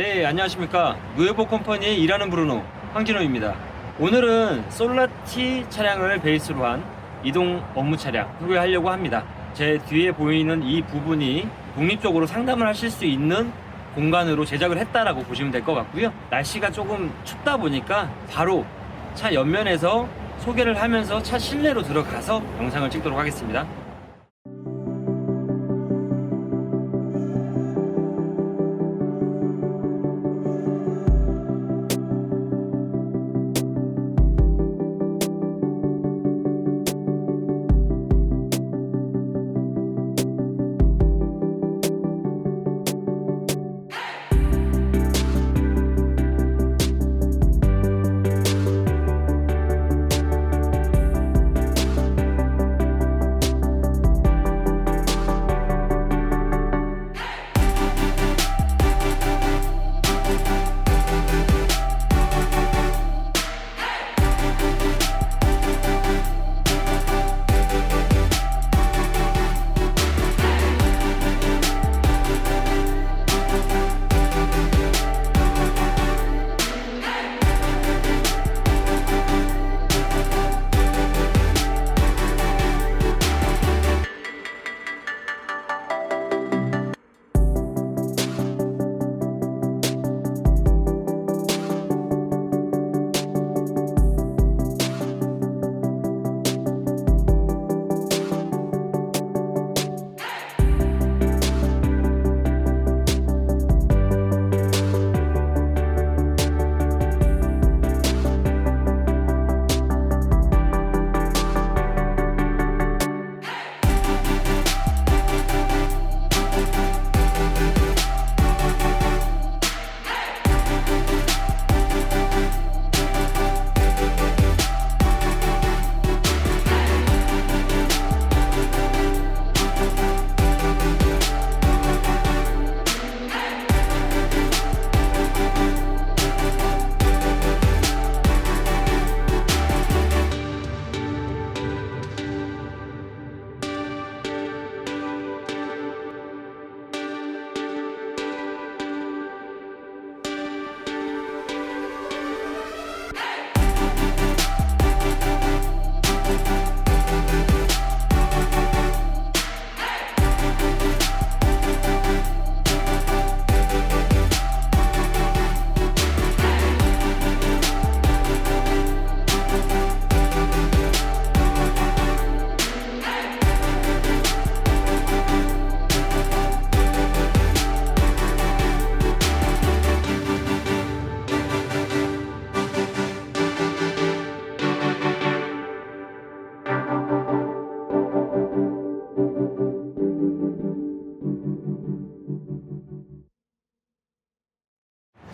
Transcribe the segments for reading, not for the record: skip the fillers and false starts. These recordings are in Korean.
네, 안녕하십니까. 누에보 컴퍼니에 일하는 브루노 황진호입니다. 오늘은 솔라티 차량을 베이스로 한 이동 업무 차량 소개하려고 합니다. 제 뒤에 보이는 이 부분이 독립적으로 상담을 하실 수 있는 공간으로 제작을 했다라고 보시면 될 것 같고요. 날씨가 조금 춥다 보니까 바로 차 옆면에서 소개를 하면서 차 실내로 들어가서 영상을 찍도록 하겠습니다.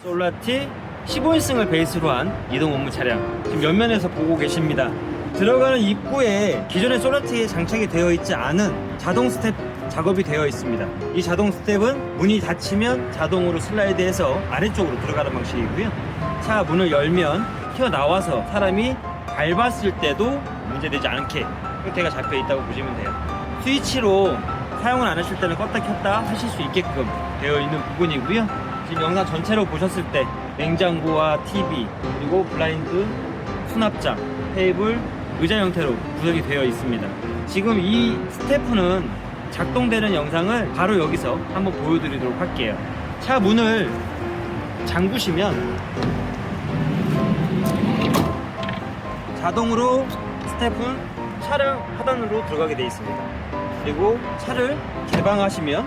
솔라티 15인승을 베이스로 한 이동 업무 차량 지금 옆면에서 보고 계십니다. 들어가는 입구에 기존의 솔라티에 장착이 되어 있지 않은 자동 스텝 작업이 되어 있습니다. 이 자동 스텝은 문이 닫히면 자동으로 슬라이드해서 아래쪽으로 들어가는 방식이고요. 차 문을 열면 튀어나와서 사람이 밟았을 때도 문제되지 않게 형태가 잡혀 있다고 보시면 돼요. 스위치로 사용을 안 하실 때는 껐다 켰다 하실 수 있게끔 되어 있는 부분이고요. 지금 영상 전체로 보셨을 때 냉장고와 TV 그리고 블라인드, 수납장, 테이블, 의자 형태로 구성이 되어 있습니다. 지금 이 스태프는 작동되는 영상을 바로 여기서 한번 보여드리도록 할게요. 차 문을 잠그시면 자동으로 스태프는 차량 하단으로 들어가게 되어 있습니다. 그리고 차를 개방하시면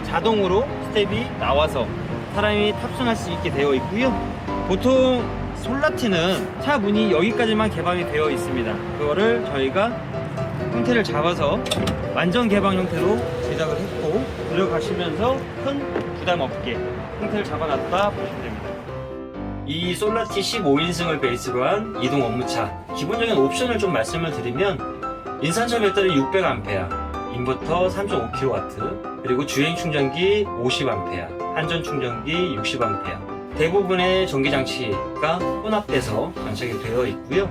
자동으로 스텝이 나와서 사람이 탑승할 수 있게 되어 있고요. 보통 솔라티는 차 문이 여기까지만 개방이 되어 있습니다. 그거를 저희가 형태를 잡아서 완전 개방 형태로 제작을 했고 들어가시면서 큰 부담 없게 형태를 잡아놨다 보시면 됩니다. 이 솔라티 15인승을 베이스로 한 이동 업무차 기본적인 옵션을 좀 말씀을 드리면 인산철 배터리 600A, 인버터 3.5kW, 그리고 주행 충전기 50A, 한전 충전기 60A, 대부분의 전기장치가 혼합돼서 장착이 되어 있고요.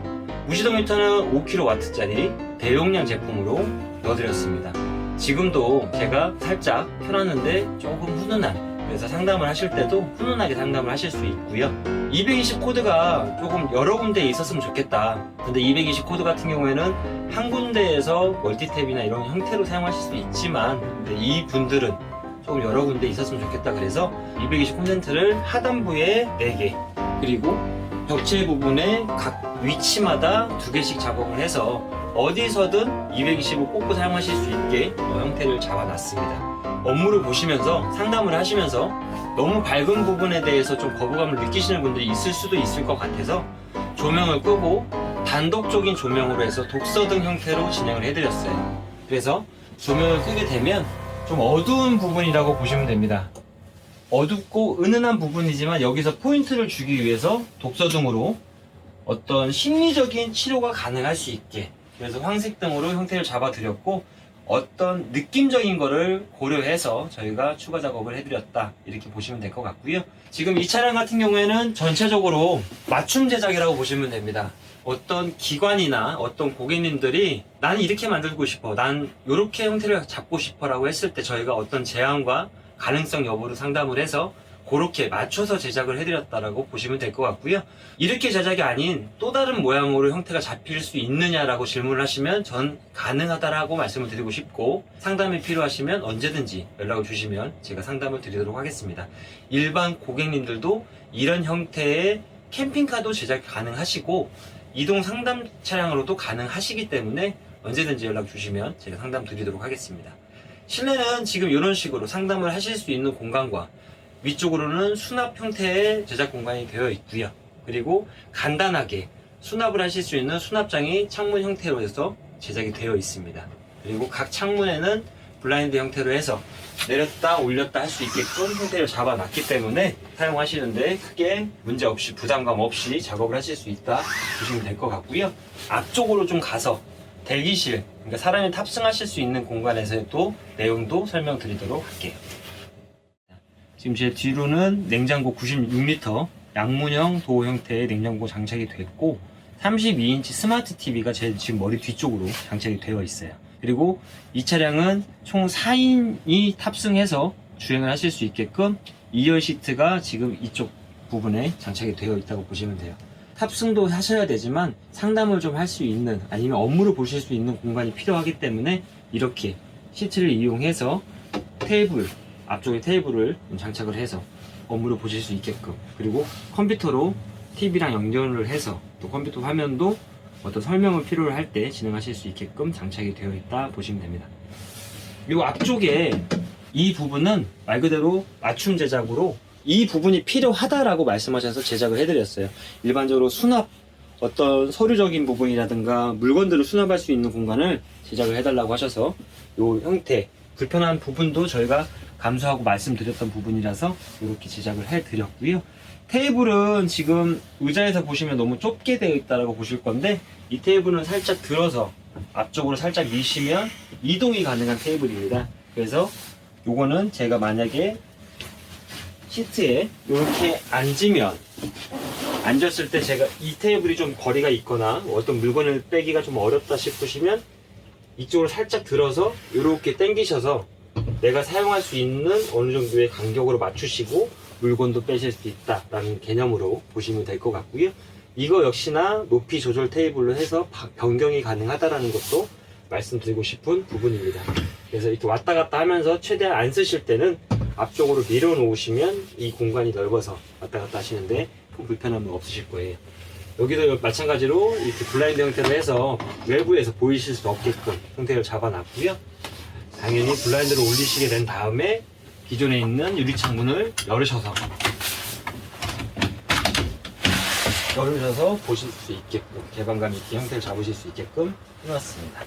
무시동 히터는 5kW짜리 대용량 제품으로 넣어드렸습니다. 지금도 제가 살짝 켜놨는데 조금 훈훈한 그래서 상담을 하실 때도 훈훈하게 상담을 하실 수 있고요. 220 코드가 조금 여러 군데에 있었으면 좋겠다. 근데 220 코드 같은 경우에는 한 군데에서 멀티탭이나 이런 형태로 사용하실 수 있지만, 근데 이 분들은 조금 여러 군데 있었으면 좋겠다. 그래서 220 콘센트를 하단부에 4개, 그리고 벽체 부분에 각 위치마다 2개씩 작업을 해서 어디서든 220을 꽂고 사용하실 수 있게 형태를 잡아놨습니다. 업무를 보시면서 상담을 하시면서 너무 밝은 부분에 대해서 좀 거부감을 느끼시는 분들이 있을 수도 있을 것 같아서 조명을 끄고 단독적인 조명으로 해서 독서등 형태로 진행을 해드렸어요. 그래서 조명을 끄게 되면 좀 어두운 부분이라고 보시면 됩니다. 어둡고 은은한 부분이지만 여기서 포인트를 주기 위해서 독서등으로 어떤 심리적인 치료가 가능할 수 있게, 그래서 황색등으로 형태를 잡아드렸고 어떤 느낌적인 거를 고려해서 저희가 추가 작업을 해드렸다, 이렇게 보시면 될 것 같고요. 지금 이 차량 같은 경우에는 전체적으로 맞춤 제작이라고 보시면 됩니다. 어떤 기관이나 어떤 고객님들이 나는 이렇게 만들고 싶어, 난 이렇게 형태를 잡고 싶어 라고 했을 때 저희가 어떤 제안과 가능성 여부를 상담을 해서 그렇게 맞춰서 제작을 해드렸다라고 보시면 될 것 같고요. 이렇게 제작이 아닌 또 다른 모양으로 형태가 잡힐 수 있느냐라고 질문을 하시면 전 가능하다라고 말씀을 드리고 싶고, 상담이 필요하시면 언제든지 연락을 주시면 제가 상담을 드리도록 하겠습니다. 일반 고객님들도 이런 형태의 캠핑카도 제작이 가능하시고 이동 상담 차량으로도 가능하시기 때문에 언제든지 연락 주시면 제가 상담 드리도록 하겠습니다. 실내는 지금 이런 식으로 상담을 하실 수 있는 공간과 위쪽으로는 수납 형태의 제작 공간이 되어 있고요. 그리고 간단하게 수납을 하실 수 있는 수납장이 창문 형태로 해서 제작이 되어 있습니다. 그리고 각 창문에는 블라인드 형태로 해서 내렸다 올렸다 할 수 있게끔 형태를 잡아놨기 때문에 사용하시는데 크게 문제없이 부담감 없이 작업을 하실 수 있다 보시면 될 것 같고요. 앞쪽으로 좀 가서 대기실, 그러니까 사람이 탑승하실 수 있는 공간에서의 또 내용도 설명드리도록 할게요. 지금 제 뒤로는 냉장고 96리터 양문형 도어 형태의 냉장고 장착이 됐고 32인치 스마트 TV가 제 지금 머리 뒤쪽으로 장착이 되어 있어요. 그리고 이 차량은 총 4인이 탑승해서 주행을 하실 수 있게끔 2열 시트가 지금 이쪽 부분에 장착이 되어 있다고 보시면 돼요. 탑승도 하셔야 되지만 상담을 좀 할 수 있는, 아니면 업무를 보실 수 있는 공간이 필요하기 때문에 이렇게 시트를 이용해서 테이블, 앞쪽에 테이블을 장착을 해서 업무를 보실 수 있게끔, 그리고 컴퓨터로 TV랑 연결을 해서 또 컴퓨터 화면도 어떤 설명을 필요로 할 때 진행하실 수 있게끔 장착이 되어 있다 보시면 됩니다. 그리고 앞쪽에 이 부분은 말 그대로 맞춤 제작으로 이 부분이 필요하다라고 말씀하셔서 제작을 해드렸어요. 일반적으로 수납, 어떤 서류적인 부분이라든가 물건들을 수납할 수 있는 공간을 제작을 해달라고 하셔서 이 형태, 불편한 부분도 저희가 감수하고 말씀드렸던 부분이라서 이렇게 제작을 해드렸고요. 테이블은 지금 의자에서 보시면 너무 좁게 되어 있다고 보실 건데, 이 테이블은 살짝 들어서 앞쪽으로 살짝 미시면 이동이 가능한 테이블입니다. 그래서 요거는 제가 만약에 시트에 이렇게 앉으면, 앉았을 때 제가 이 테이블이 좀 거리가 있거나 어떤 물건을 빼기가 좀 어렵다 싶으시면 이쪽으로 살짝 들어서 이렇게 당기셔서 내가 사용할 수 있는 어느 정도의 간격으로 맞추시고 물건도 빼실 수 있다라는 개념으로 보시면 될 것 같고요. 이거 역시나 높이 조절 테이블로 해서 변경이 가능하다라는 것도 말씀드리고 싶은 부분입니다. 그래서 이렇게 왔다 갔다 하면서 최대한 안 쓰실 때는 앞쪽으로 밀어놓으시면 이 공간이 넓어서 왔다 갔다 하시는데 큰 불편함은 없으실 거예요. 여기도 마찬가지로 이렇게 블라인드 형태로 해서 외부에서 보이실 수 없게끔 형태를 잡아놨고요. 당연히 블라인드를 올리시게 된 다음에 기존에 있는 유리창문을 열으셔서 보실 수 있게끔, 개방감 있게 형태를 잡으실 수 있게끔 해놨습니다.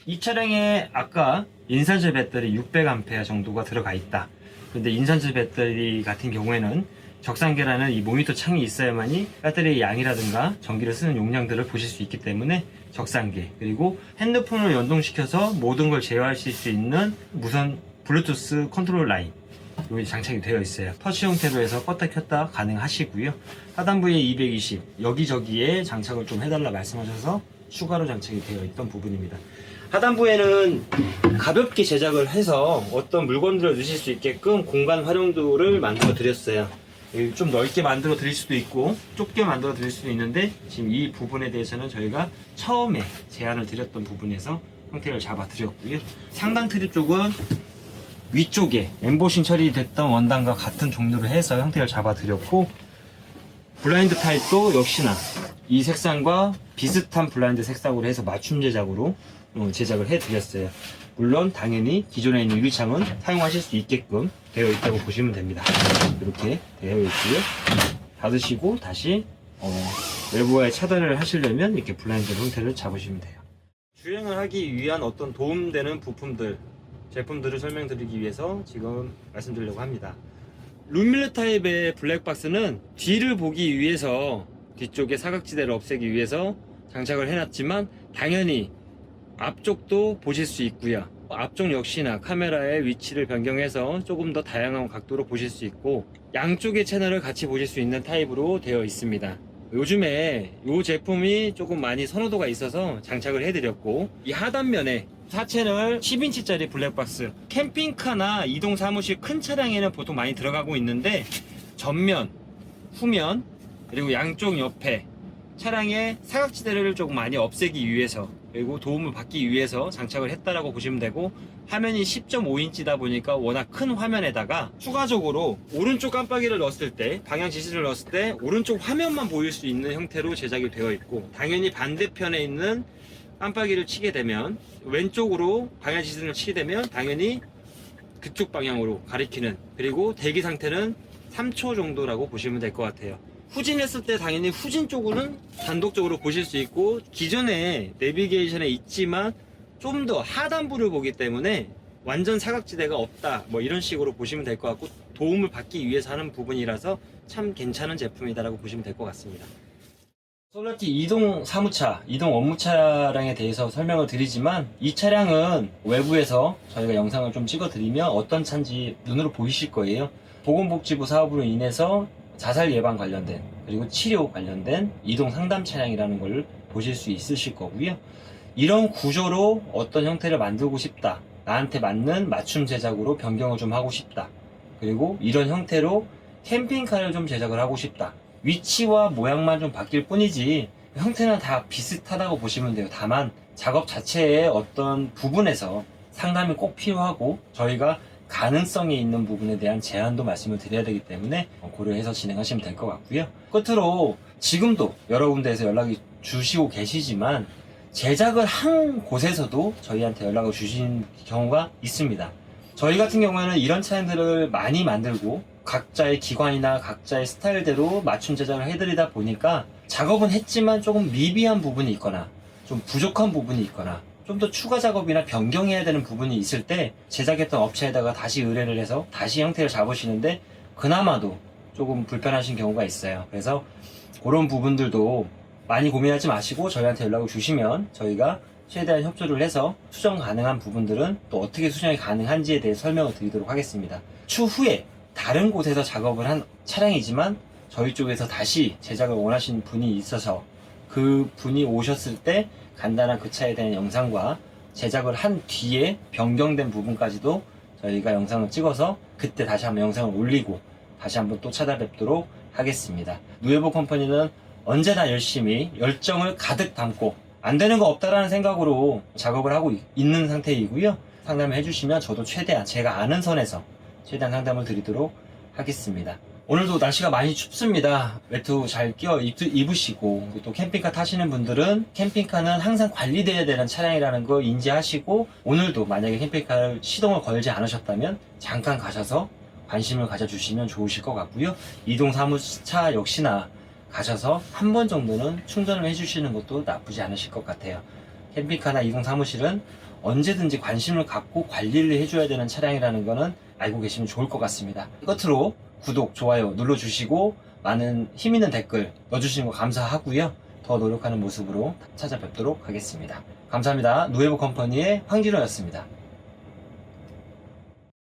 이 차량에 아까 인산철 배터리 600A 정도가 들어가 있다. 근데 인산철 배터리 같은 경우에는 적상계라는 이 모니터 창이 있어야만이 배터리의 양이라든가 전기를 쓰는 용량들을 보실 수 있기 때문에 적상계, 그리고 핸드폰을 연동시켜서 모든 걸 제어하실 수 있는 무선 블루투스 컨트롤 라인, 여기 장착이 되어 있어요. 터치 형태로 해서 껐다 켰다 가능하시고요. 하단부에 220 여기저기에 장착을 좀 해달라 말씀하셔서 추가로 장착이 되어 있던 부분입니다. 하단부에는 가볍게 제작을 해서 어떤 물건들을 넣으실 수 있게끔 공간 활용도를 만들어 드렸어요. 좀 넓게 만들어 드릴 수도 있고 좁게 만들어 드릴 수도 있는데, 지금 이 부분에 대해서는 저희가 처음에 제안을 드렸던 부분에서 형태를 잡아 드렸고요. 상단 트립 쪽은 위쪽에 엠보싱 처리됐던 원단과 같은 종류로 해서 형태를 잡아 드렸고, 블라인드 타입도 역시나 이 색상과 비슷한 블라인드 색상으로 해서 맞춤 제작으로 제작을 해 드렸어요. 물론 당연히 기존에 있는 유리창은 사용하실 수 있게끔 되어 있다고 보시면 됩니다. 이렇게 되어 있고요. 닫으시고 다시 외부와의 차단을 하시려면 이렇게 블라인드 형태를 잡으시면 돼요. 주행을 하기 위한 어떤 도움되는 부품들, 제품들을 설명드리기 위해서 지금 말씀드리려고 합니다. 룸밀러 타입의 블랙박스는 뒤를 보기 위해서, 뒤쪽에 사각지대를 없애기 위해서 장착을 해놨지만 당연히 앞쪽도 보실 수 있고요. 앞쪽 역시나 카메라의 위치를 변경해서 조금 더 다양한 각도로 보실 수 있고, 양쪽의 채널을 같이 보실 수 있는 타입으로 되어 있습니다. 요즘에 이 제품이 조금 많이 선호도가 있어서 장착을 해드렸고, 이 하단면에 4채널 10인치짜리 블랙박스, 캠핑카나 이동 사무실 큰 차량에는 보통 많이 들어가고 있는데, 전면, 후면, 그리고 양쪽 옆에 차량의 사각지대를 조금 많이 없애기 위해서, 그리고 도움을 받기 위해서 장착을 했다라고 보시면 되고, 화면이 10.5인치다 보니까 워낙 큰 화면에다가 추가적으로 오른쪽 깜빡이를 넣었을 때, 방향 지시를 넣었을 때 오른쪽 화면만 보일 수 있는 형태로 제작이 되어 있고, 당연히 반대편에 있는 깜빡이를 치게 되면, 왼쪽으로 방향 지시를 치게 되면 당연히 그쪽 방향으로 가리키는, 그리고 대기 상태는 3초 정도라고 보시면 될 것 같아요. 후진했을 때 당연히 후진 쪽으로는 단독적으로 보실 수 있고, 기존에 내비게이션에 있지만 좀 더 하단부를 보기 때문에 완전 사각지대가 없다, 뭐 이런 식으로 보시면 될 것 같고, 도움을 받기 위해서 하는 부분이라서 참 괜찮은 제품이다라고 보시면 될 것 같습니다. 솔라티 이동 사무차, 이동 업무 차량에 대해서 설명을 드리지만, 이 차량은 외부에서 저희가 영상을 좀 찍어 드리면 어떤 차인지 눈으로 보이실 거예요. 보건복지부 사업으로 인해서 자살 예방 관련된, 그리고 치료 관련된 이동 상담 차량이라는 걸 보실 수 있으실 거고요. 이런 구조로 어떤 형태를 만들고 싶다, 나한테 맞는 맞춤 제작으로 변경을 좀 하고 싶다, 그리고 이런 형태로 캠핑카를 좀 제작을 하고 싶다, 위치와 모양만 좀 바뀔 뿐이지 형태는 다 비슷하다고 보시면 돼요. 다만 작업 자체의 어떤 부분에서 상담이 꼭 필요하고, 저희가 가능성이 있는 부분에 대한 제안도 말씀을 드려야 되기 때문에 고려해서 진행하시면 될 것 같고요. 끝으로 지금도 여러 군데에서 연락이 주시고 계시지만, 제작을 한 곳에서도 저희한테 연락을 주신 경우가 있습니다. 저희 같은 경우에는 이런 차량들을 많이 만들고 각자의 기관이나 각자의 스타일대로 맞춤 제작을 해드리다 보니까, 작업은 했지만 조금 미비한 부분이 있거나 좀 부족한 부분이 있거나 좀 더 추가 작업이나 변경해야 되는 부분이 있을 때 제작했던 업체에다가 다시 의뢰를 해서 다시 형태를 잡으시는데 그나마도 조금 불편하신 경우가 있어요. 그래서 그런 부분들도 많이 고민하지 마시고 저희한테 연락을 주시면 저희가 최대한 협조를 해서 수정 가능한 부분들은 또 어떻게 수정이 가능한지에 대해 설명을 드리도록 하겠습니다. 추후에 다른 곳에서 작업을 한 차량이지만 저희 쪽에서 다시 제작을 원하시는 분이 있어서 그 분이 오셨을 때 간단한 그 차에 대한 영상과 제작을 한 뒤에 변경된 부분까지도 저희가 영상을 찍어서 그때 다시 한번 영상을 올리고 다시 한번 또 찾아뵙도록 하겠습니다. 누에보 컴퍼니는 언제나 열심히 열정을 가득 담고 안 되는 거 없다라는 생각으로 작업을 하고 있는 상태이고요. 상담을 해주시면 저도 최대한 제가 아는 선에서 최대한 상담을 드리도록 하겠습니다. 오늘도 날씨가 많이 춥습니다. 외투 잘 끼워 입으시고, 또 캠핑카 타시는 분들은 캠핑카는 항상 관리되어야 되는 차량이라는 거 인지하시고, 오늘도 만약에 캠핑카를 시동을 걸지 않으셨다면 잠깐 가셔서 관심을 가져주시면 좋으실 것 같고요. 이동 사무차 역시나 가셔서 한 번 정도는 충전을 해주시는 것도 나쁘지 않으실 것 같아요. 캠핑카나 이동 사무실은 언제든지 관심을 갖고 관리를 해줘야 되는 차량이라는 거는 알고 계시면 좋을 것 같습니다. 끝으로 구독, 좋아요 눌러주시고 많은 힘있는 댓글 넣어주시는 거 감사하고요. 더 노력하는 모습으로 찾아뵙도록 하겠습니다. 감사합니다. 누에보 컴퍼니의 황진호였습니다.